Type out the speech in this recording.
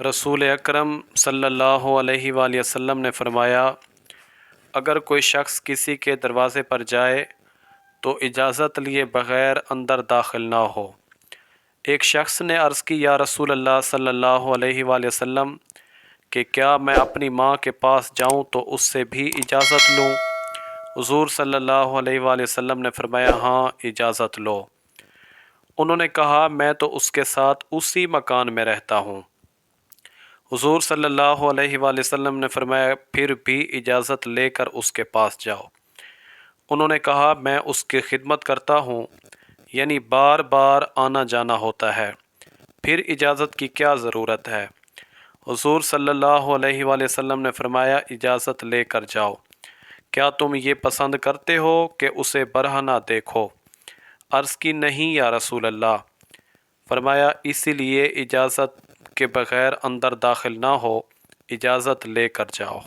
رسول اکرم صلی اللہ علیہ وآلہ وسلم نے فرمایا، اگر کوئی شخص کسی کے دروازے پر جائے تو اجازت لیے بغیر اندر داخل نہ ہو۔ ایک شخص نے عرض کی، یا رسول اللہ صلی اللہ علیہ وآلہ وسلم کہ کیا میں اپنی ماں کے پاس جاؤں تو اس سے بھی اجازت لوں؟ حضور صلی اللہ علیہ وآلہ وسلم نے فرمایا، ہاں اجازت لو۔ انہوں نے کہا، میں تو اس کے ساتھ اسی مکان میں رہتا ہوں۔ حضور صلی اللہ علیہ وآلہ وسلم نے فرمایا، پھر بھی اجازت لے کر اس کے پاس جاؤ۔ انہوں نے کہا، میں اس کی خدمت کرتا ہوں، یعنی بار بار آنا جانا ہوتا ہے، پھر اجازت کی کیا ضرورت ہے؟ حضور صلی اللہ علیہ وآلہ وسلم نے فرمایا، اجازت لے کر جاؤ۔ کیا تم یہ پسند کرتے ہو کہ اسے برہنہ دیکھو؟ عرض کی، نہیں یا رسول اللہ۔ فرمایا، اسی لیے اجازت کے بغیر اندر داخل نہ ہو، اجازت لے کر جاؤ۔